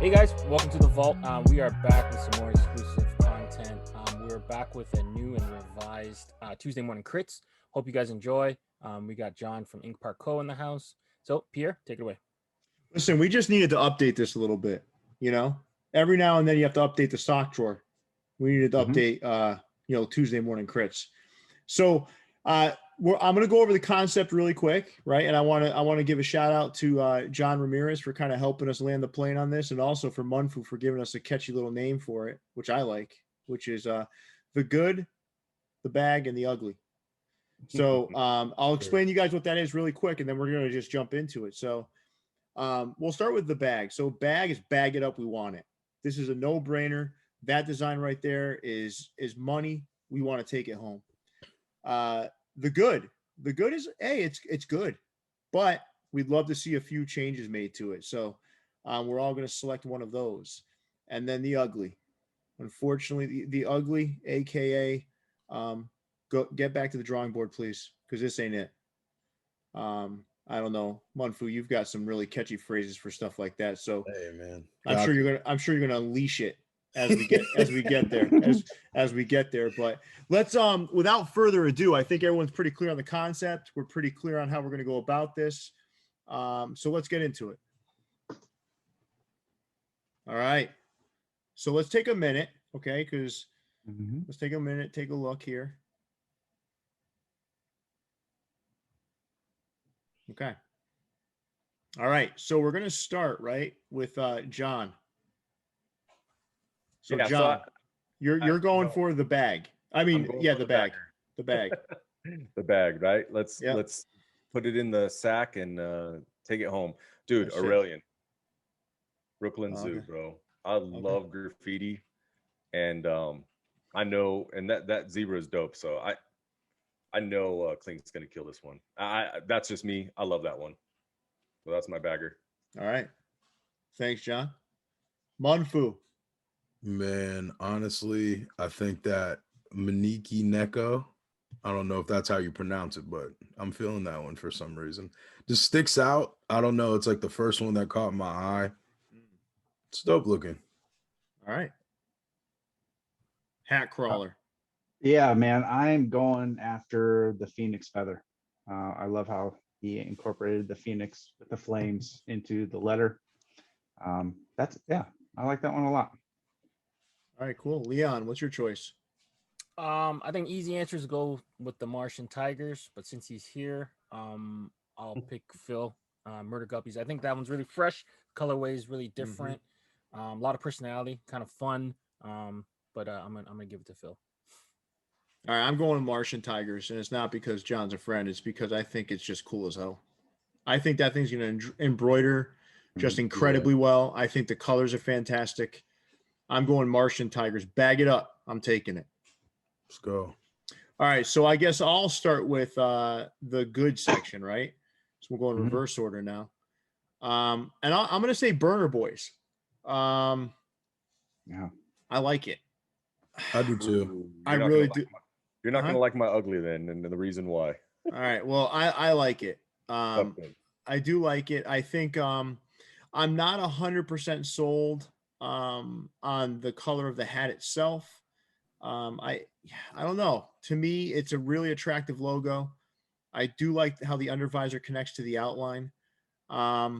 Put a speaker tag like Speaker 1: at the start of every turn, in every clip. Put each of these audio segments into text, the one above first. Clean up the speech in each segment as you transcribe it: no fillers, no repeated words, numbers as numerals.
Speaker 1: Hey guys, welcome to the Vault. We are back with some more exclusive content. We're back with a new and revised Tuesday morning crits. Hope you guys enjoy. We got John from InkPark Co in the house. So Pierre, take it away.
Speaker 2: Listen, we just needed to update this a little bit. Every now and then you have to update the stock drawer. We needed to update, Tuesday morning crits. So I'm going to go over the concept really quick, right? And I want to give a shout out to John Ramirez for kind of helping us land the plane on this, and also for Munfu for giving us a catchy little name for it, which I like, which is the good, the bag, and the ugly. So I'll explain to you guys what that is really quick, and then we're going to just jump into it. So we'll start with the bag. So bag is bag it up. We want it. This is a no-brainer. That design right there is money. We want to take it home. The good is, hey, it's good, but we'd love to see a few changes made to it. So we're all going to select one of those. And then the ugly. Unfortunately, the ugly, aka get back to the drawing board, please, because this ain't it. I don't know, Munfu, you've got some really catchy phrases for stuff like that. So
Speaker 3: hey, man,
Speaker 2: I'm sure you're gonna unleash it as we get there. But let's without further ado, I think everyone's pretty clear on the concept. We're pretty clear on how we're gonna go about this. So let's get into it. All right. So let's take a minute, okay? Because let's take a minute, take a look here. Okay. All right. So we're going to start right with John. So yeah, John, you're going for the bag. I mean, yeah, the bag. The bag.
Speaker 3: The bag, right? Let's put it in the sack and take it home. Dude,
Speaker 2: That's
Speaker 3: Aurelian. Brooklyn Zoo, bro. I love graffiti. And I know, and that zebra is dope. So I know Clink's gonna kill this one. That's just me. I love that one. So that's my bagger.
Speaker 2: All right. Thanks, John. Munfu.
Speaker 4: Man, honestly, I think that Maniki Neko, I don't know if that's how you pronounce it, but I'm feeling that one for some reason. Just sticks out. I don't know. It's like the first one that caught my eye. It's dope looking.
Speaker 2: All right. Hat crawler.
Speaker 5: Yeah, man, I'm going after the Phoenix feather. I love how he incorporated the Phoenix with the flames into the letter. I like that one a lot.
Speaker 2: All right, cool. Leon, what's your choice?
Speaker 1: I think easy answers go with the Martian Tigers, but since he's here, I'll pick Phil. Murder Guppies. I think that one's really fresh. Colorway is really different. A lot of personality, kind of fun. But I'm gonna give it to Phil.
Speaker 2: All right, I'm going Martian Tigers, and it's not because John's a friend. It's because I think it's just cool as hell. I think that thing's going to embroider just incredibly well. I think the colors are fantastic. I'm going Martian Tigers. Bag it up. I'm taking it.
Speaker 4: Let's go.
Speaker 2: All right, so I guess I'll start with the good section, right? So we'll go in reverse order now. And I'm going to say Burner Boys.
Speaker 5: Yeah,
Speaker 2: I like it.
Speaker 4: I do too.
Speaker 2: I really do.
Speaker 3: You're not going to like my ugly then, and the reason why.
Speaker 2: All right. Well, I like it. I do like it. I think I'm not 100% sold on the color of the hat itself. I don't know. To me, it's a really attractive logo. I do like how the undervisor connects to the outline. I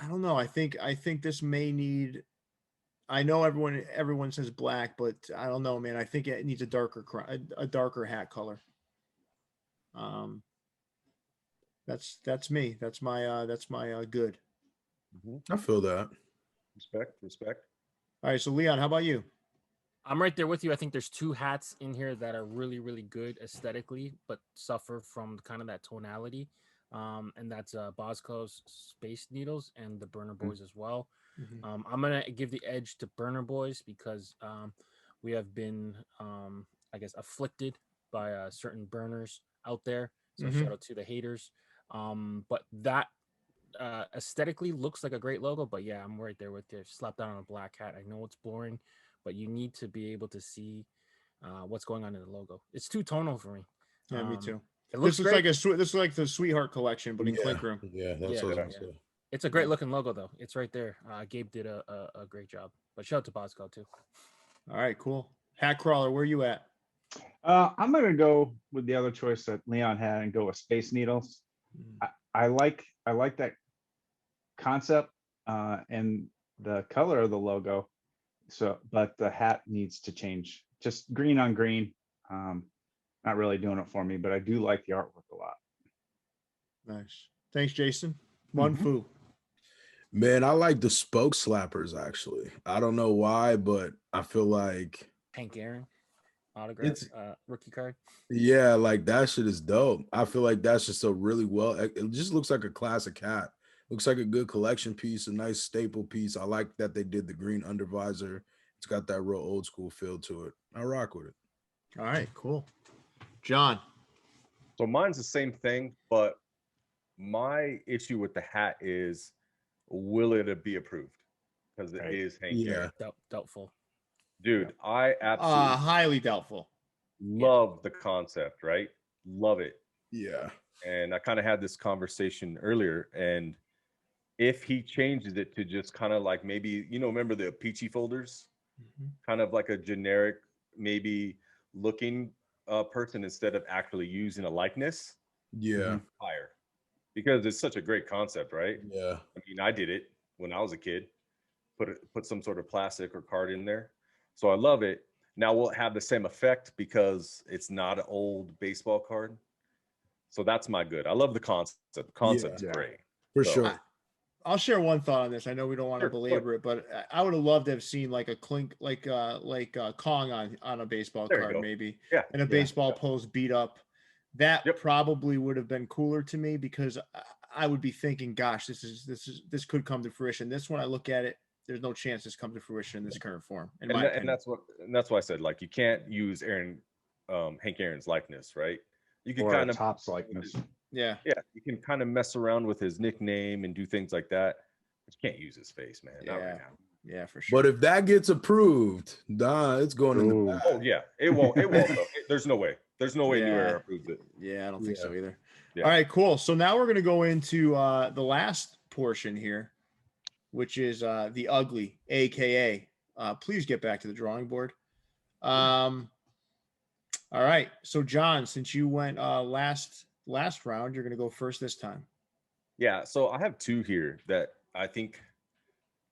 Speaker 2: don't know. I think this may need. I know everyone says black, but I don't know, man. I think it needs a darker hat color. That's me. That's my good.
Speaker 4: I feel that.
Speaker 3: Respect.
Speaker 2: All right, so Leon, how about you?
Speaker 1: I'm right there with you. I think there's two hats in here that are really, really good aesthetically, but suffer from kind of that tonality. And that's Bosco's Space Needles and the Burner Boys as well. I'm gonna give the edge to Burner Boys because we have been, I guess, afflicted by certain burners out there. So shout out to the haters. But that aesthetically looks like a great logo. But yeah, I'm right there with you. Slap that on a black hat. I know it's boring, but you need to be able to see what's going on in the logo. It's too tonal for me.
Speaker 2: Yeah, me too.
Speaker 1: It looks
Speaker 2: this looks like the Sweetheart collection, but in Clink Room.
Speaker 4: Yeah, that's what I'm saying.
Speaker 1: It's a great looking logo though. It's right there. Gabe did a great job. But shout out to Bosco too.
Speaker 2: All right, cool. Hat crawler, where you at?
Speaker 5: I'm gonna go with the other choice that Leon had and go with Space Needles. I like that concept and the color of the logo. So, but the hat needs to change. Just green on green. Not really doing it for me, but I do like the artwork a lot.
Speaker 2: Nice. Thanks, Jason. Monfu.
Speaker 4: Man, I like the spoke slappers actually. I don't know why, but I feel like
Speaker 1: Hank Aaron autograph, rookie card.
Speaker 4: yeah, like that shit is dope. I feel like that's just a really it just looks like a classic hat. Looks like a good collection piece, a nice staple piece. I like that they did the green undervisor. It's got that real old school feel to it. I rock with it.
Speaker 2: All right, cool. John.
Speaker 3: So mine's the same thing, but my issue with the hat is, will it be approved? Because it is Hank Aaron.
Speaker 1: Doubtful.
Speaker 3: Dude, I absolutely
Speaker 2: highly doubtful.
Speaker 3: love the concept, right? Love it.
Speaker 4: Yeah.
Speaker 3: And I kind of had this conversation earlier, and if he changes it to just kind of like maybe, remember the Peachy folders? Kind of like a generic, maybe looking person instead of actually using a likeness.
Speaker 4: Yeah.
Speaker 3: Fire. Because it's such a great concept, right?
Speaker 4: Yeah.
Speaker 3: I mean, I did it when I was a kid. Put some sort of plastic or card in there. So I love it. Now will it have the same effect because it's not an old baseball card? So that's my good. I love the concept. The concept's great.
Speaker 4: For
Speaker 3: So,
Speaker 4: sure.
Speaker 2: I'll share one thought on this. I know we don't want to
Speaker 3: Sure,
Speaker 2: belabor it, but I would have loved to have seen like a Clink, like Kong on a baseball
Speaker 3: There you
Speaker 2: card,
Speaker 3: go.
Speaker 2: maybe,
Speaker 3: yeah.
Speaker 2: and a baseball pose beat up. That
Speaker 3: Yep.
Speaker 2: probably would have been cooler to me because I would be thinking, gosh, this could come to fruition. This one, I look at it, there's no chance this comes to fruition in this current form.
Speaker 3: And that's why I said, like, you can't use Hank Aaron's likeness, right? You can
Speaker 5: Or
Speaker 3: kind
Speaker 5: a
Speaker 3: of
Speaker 5: Topps likeness.
Speaker 2: Yeah.
Speaker 3: you can kind of mess around with his nickname and do things like that. But you can't use his face, man. Not right now.
Speaker 2: Yeah, for sure.
Speaker 4: But if that gets approved, it's going in the
Speaker 5: Ooh.
Speaker 4: bag.
Speaker 3: Oh yeah, it won't. It won't. Though. There's no way. There's no way New Era approves it.
Speaker 2: Yeah, I don't think so either.
Speaker 3: Yeah.
Speaker 2: All right, cool. So now we're going to go into the last portion here, which is the ugly, aka please get back to the drawing board. All right, so John, since you went last round, you're going to go first this time.
Speaker 3: Yeah, so I have two here that I think,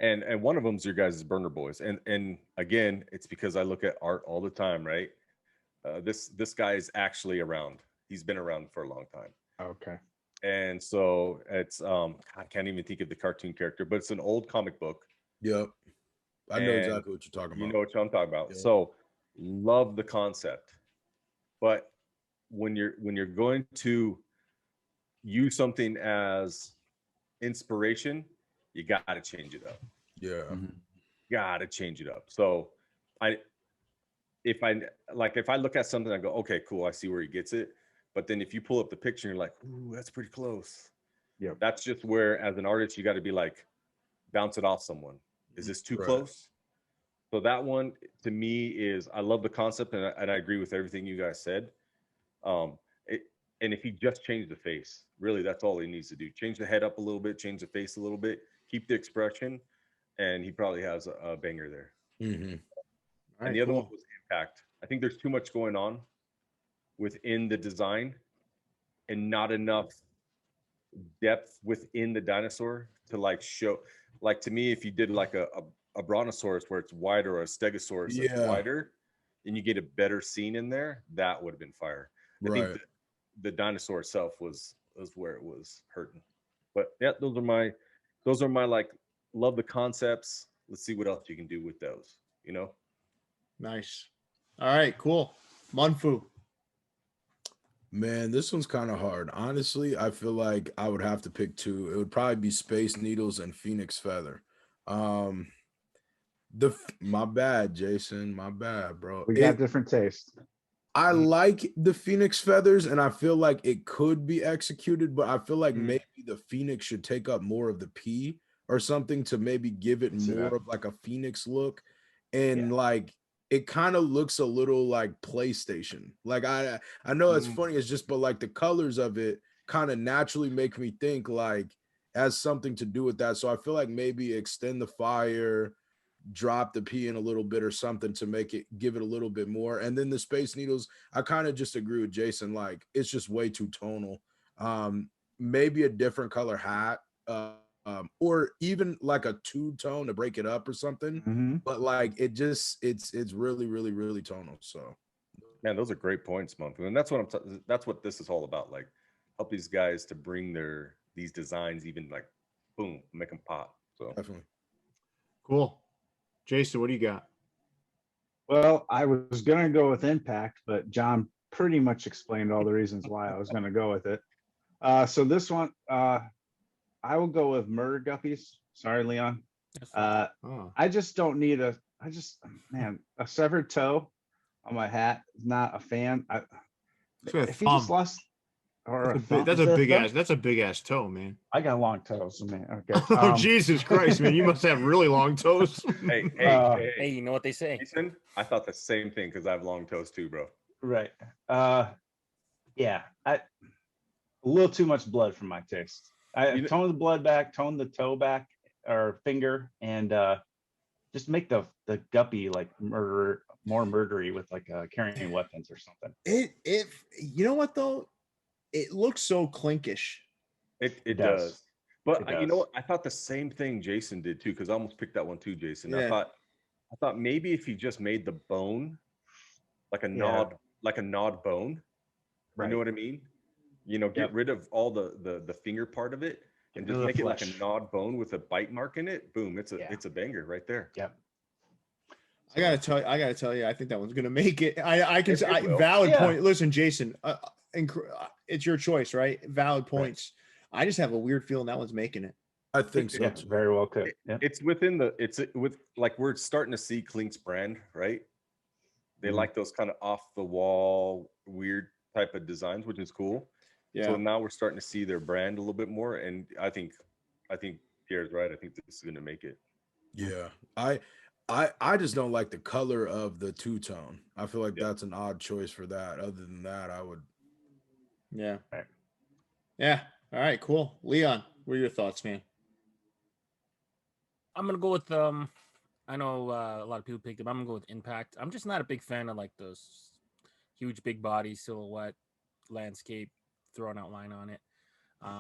Speaker 3: and one of them's your guys' Burner Boys, and again, it's because I look at art all the time, right? This guy is actually around. He's been around for a long time.
Speaker 5: Okay.
Speaker 3: And so it's I can't even think of the cartoon character, but it's an old comic book.
Speaker 4: Yep. I know
Speaker 3: And
Speaker 4: exactly what you're talking about.
Speaker 3: You know what I'm talking about.
Speaker 4: Yeah.
Speaker 3: So love the concept. But when you're going to use something as inspiration, you got to change it up.
Speaker 4: Yeah.
Speaker 3: Got to change it up. So if I look at something, I go, okay, cool, I see where he gets it. But then if you pull up the picture, you're like, ooh, that's pretty close.
Speaker 5: Yeah.
Speaker 3: That's just where, as an artist, you got to be like, bounce it off someone. Is this too close? So that one to me is, I love the concept, and I agree with everything you guys said. And if he just changed the face, really, that's all he needs to do. Change the head up a little bit, change the face a little bit, keep the expression, and he probably has a banger there.
Speaker 4: Mm-hmm.
Speaker 2: Right,
Speaker 3: and the other one was impact. I think there's too much going on within the design and not enough depth within the dinosaur to like show, like, to me, if you did like a brontosaurus where it's wider, or a stegosaurus that's wider, and you get a better scene in there, that would have been fire. I think the dinosaur itself was where it was hurting. But yeah, those are my like, love the concepts. Let's see what else you can do with those,
Speaker 2: Nice. All right, cool. Monfu.
Speaker 4: Man, this one's kind of hard. Honestly, I feel like I would have to pick two. It would probably be Space Needles and Phoenix Feather. My bad, Jason. My bad, bro.
Speaker 5: We got different tastes.
Speaker 4: I like the Phoenix Feathers, and I feel like it could be executed, but I feel like maybe the Phoenix should take up more of the P or something to maybe give it more of like a Phoenix look. And like, it kind of looks a little like PlayStation. Like I know it's funny, it's just, but like the colors of it kind of naturally make me think like has something to do with that. So I feel like maybe extend the fire, drop the P in a little bit or something to give it a little bit more. And then the Space Needles, I kind of just agree with Jason. Like, it's just way too tonal. Maybe a different color hat, or even like a two-tone to break it up or something.
Speaker 5: Mhm.
Speaker 4: But like, it's really, really, really tonal. So
Speaker 3: Man, those are great points, Month. And that's what that's what this is all about. Like, help these guys to bring these designs even like, boom, make them pop. So
Speaker 4: definitely.
Speaker 2: Cool. Jason, what do you got?
Speaker 5: Well, I was gonna go with Impact, but John pretty much explained all the reasons why I was gonna go with it. So this one, I will go with Murder Guppies. Sorry, Leon.
Speaker 1: That's fine.
Speaker 2: Oh.
Speaker 5: I just don't need a severed toe on my hat. Not a fan.
Speaker 2: It's got a
Speaker 5: If he just
Speaker 2: thumb.
Speaker 5: lost or a thumb,
Speaker 2: That's
Speaker 5: is
Speaker 2: a
Speaker 5: there
Speaker 2: big
Speaker 5: thumb?
Speaker 2: ass. That's a big ass toe, man.
Speaker 5: I got long toes, man. Okay.
Speaker 2: Oh, Jesus Christ, man! You must have really long toes.
Speaker 3: hey,
Speaker 1: Hey, you know what they say?
Speaker 3: Jason, I thought the same thing because I have long toes too, bro.
Speaker 5: Right. Yeah. A little too much blood for my taste. I tone the blood back, tone the toe back or finger, and just make the guppy like more murdery with like carrying weapons or something.
Speaker 2: It you know what though? It looks so clinkish.
Speaker 3: It
Speaker 5: does.
Speaker 3: does. But
Speaker 5: It
Speaker 3: you know
Speaker 5: does.
Speaker 3: what? I thought the same thing Jason did too, because I almost picked that one too, Jason.
Speaker 2: Yeah.
Speaker 3: I thought maybe if he just made the bone like a nod bone.
Speaker 5: Right.
Speaker 3: You know what I mean? You know, get
Speaker 5: Yep.
Speaker 3: rid of all the finger part of it and
Speaker 5: Get
Speaker 3: just
Speaker 5: rid of
Speaker 3: make
Speaker 5: the
Speaker 3: it like a
Speaker 5: flesh.
Speaker 3: nod bone with a bite mark in it. Boom, it's
Speaker 5: Yeah.
Speaker 3: a banger right there.
Speaker 5: Yep.
Speaker 2: I gotta tell you, I think that one's gonna make it. I can
Speaker 3: It will.
Speaker 2: valid
Speaker 5: Yeah.
Speaker 2: point. Listen, Jason, it's your choice, right? Valid points. I just have a weird feeling that one's making it.
Speaker 4: I think so.
Speaker 5: Yeah,
Speaker 4: too.
Speaker 5: very well could. Yep.
Speaker 3: It's with like we're starting to see Clink's brand, right? They
Speaker 5: Mhm.
Speaker 3: like those kind of off the wall, weird type of designs, which is cool.
Speaker 2: Yeah.
Speaker 3: So now we're starting to see their brand a little bit more, and I think Pierre's right. I think this is going to make it.
Speaker 4: Yeah. I just don't like the color of the two-tone. I feel like
Speaker 3: Yeah.
Speaker 4: that's an odd choice for that. Other than that, I would.
Speaker 2: Yeah.
Speaker 5: Right.
Speaker 2: Yeah. All right. Cool. Leon, what are your thoughts, man?
Speaker 1: I'm gonna go with I know a lot of people picked him. I'm gonna go with Impact. I'm just not a big fan of like those huge big body silhouette landscape thrown out line on it.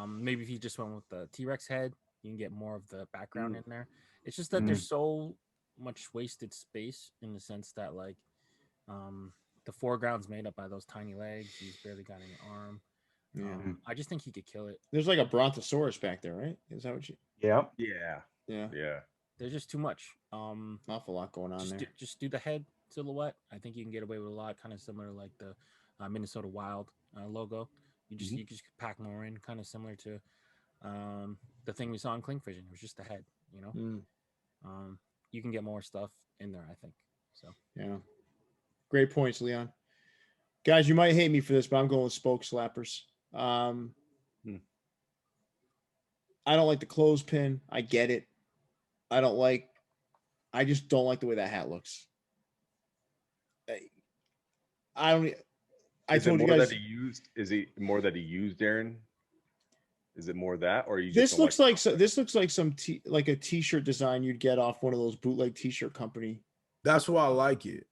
Speaker 1: Maybe if you just went with the T-Rex head, you can get more of the background in there. It's just that there's so much wasted space in the sense that like the foreground's made up by those tiny legs. He's barely got any arm.
Speaker 2: Yeah.
Speaker 1: I just think he could kill it.
Speaker 2: There's like a brontosaurus back there, right? Is that what you?
Speaker 5: Yep.
Speaker 3: Yeah,
Speaker 2: Yeah.
Speaker 3: yeah.
Speaker 1: There's just too much.
Speaker 2: Awful lot going on there.
Speaker 1: Just do the head silhouette. I think you can get away with a lot, kind of similar like the Minnesota Wild logo. You just pack more in, kind of similar to the thing we saw in Clink Vision. It was just the head, you know. You can get more stuff in there, I think. So
Speaker 2: yeah, great points, Leon. Guys, you might hate me for this, but I'm going with spoke slappers. I don't like the clothespin. I get it. I just don't like the way that hat looks. I don't. I told you guys.
Speaker 3: That he used. Is it more that he used, Aaron? Is it more that, or you?
Speaker 2: This
Speaker 3: just
Speaker 2: looks like this looks like like a t-shirt design you'd get off one of those bootleg t-shirt company.
Speaker 4: That's why I like it.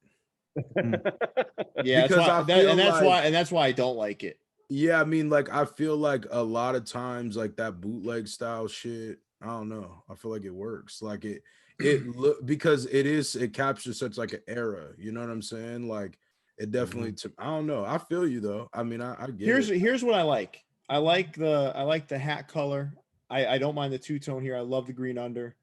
Speaker 2: Yeah,
Speaker 4: because
Speaker 2: that's why I don't like it.
Speaker 4: Yeah, I mean, like I feel like a lot of times, like that bootleg style shit. I don't know. I feel like it works. Like it look because it captures such like an era. You know what I'm saying? Like it definitely. I don't know. I feel you though. I mean, I get it.
Speaker 2: Here's what I like. I like the hat color. I don't mind the two-tone here. I love the green under.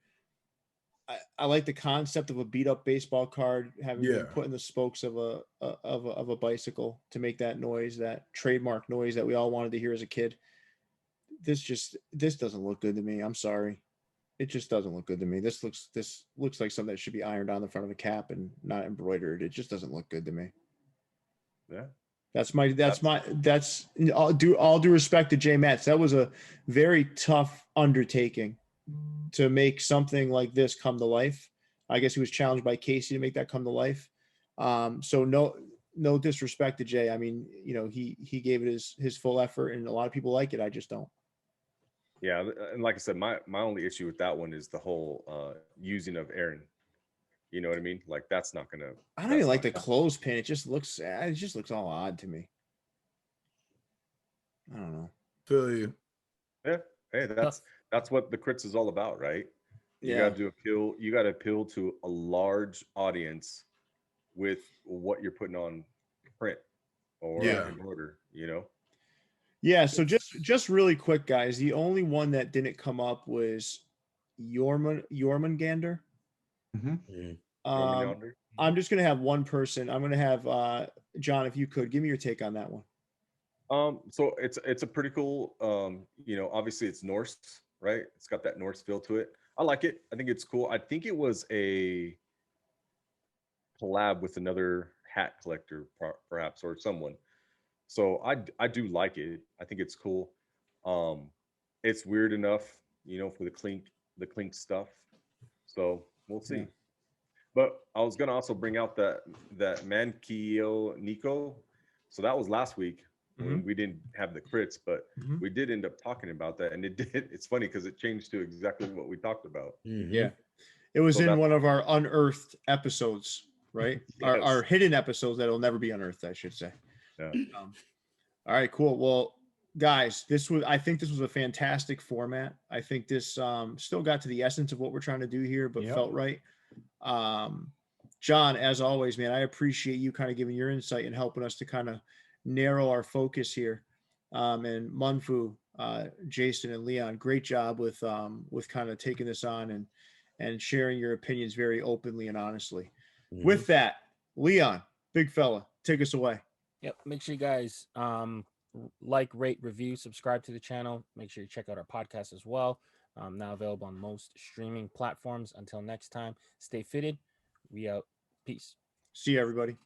Speaker 2: I like the concept of a beat up baseball card having been put in the spokes of a bicycle to make that noise, that trademark noise that we all wanted to hear as a kid. This doesn't look good to me. I'm sorry. It just doesn't look good to me. This looks like something that should be ironed on the front of a cap and not embroidered. It just doesn't look good to me.
Speaker 3: Yeah.
Speaker 2: That's all due respect to Jay Metz. That was a very tough undertaking to make something like this come to life. I guess he was challenged by Casey to make that come to life. So no disrespect to Jay. I mean, you know, he gave it his full effort and a lot of people like it. I just don't.
Speaker 3: Yeah, and like I said, my only issue with that one is the whole using of Aaron. You know what I mean? Like that's not gonna.
Speaker 2: I don't even
Speaker 3: That's
Speaker 2: like
Speaker 3: not.
Speaker 2: the clothespin. It just looks all odd to me. I don't know.
Speaker 4: Feel you.
Speaker 3: Yeah. Hey, that's what the crits is all about, right? You
Speaker 2: Yeah.
Speaker 3: got to appeal. You got to appeal to a large audience with what you're putting on print or
Speaker 4: Yeah.
Speaker 3: embroider. You know.
Speaker 2: Yeah, so just really quick, guys. The only one that didn't come up was Jormungandr.
Speaker 5: Mhm.
Speaker 4: Mhm.
Speaker 3: Roman
Speaker 2: Um,
Speaker 3: yonder.
Speaker 2: I'm just gonna have one person. I'm gonna have John, if you could give me your take on that one.
Speaker 3: So it's a pretty cool. You know, obviously it's Norse, right? It's got that Norse feel to it. I like it. I think it's cool. I think it was a collab with another hat collector, perhaps, or someone. So I do like it. I think it's cool. Um, it's weird enough, you know, for the Clink stuff. So we'll
Speaker 2: Yeah.
Speaker 3: see. But I was gonna also bring out that Mankio Nico. So that was last week when we didn't have the crits, but
Speaker 2: Mhm.
Speaker 3: we did end up talking about that, and it did. It's funny because it changed to exactly what we talked about.
Speaker 4: Mhm.
Speaker 2: Yeah. It was
Speaker 3: So
Speaker 2: in
Speaker 3: that's
Speaker 2: one of our unearthed episodes, right? Our
Speaker 3: yes,
Speaker 2: hidden episodes that'll never be unearthed, I should say.
Speaker 3: yeah,
Speaker 2: All right, cool. Well, guys, I think this was a fantastic format. I think this still got to the essence of what we're trying to do here, but
Speaker 5: Yep.
Speaker 2: felt right. John, as always, man, I appreciate you kind of giving your insight and helping us to kind of narrow our focus here. And Munfu, Jason, and Leon, great job with kind of taking this on and sharing your opinions very openly and honestly.
Speaker 4: Mhm.
Speaker 2: With that, Leon, big fella, take us away.
Speaker 1: Yep. Make sure you guys like, rate, review, subscribe to the channel. Make sure you check out our podcast as well. Now available on most streaming platforms. Until next time, stay fitted. We out. Peace.
Speaker 2: See you, everybody.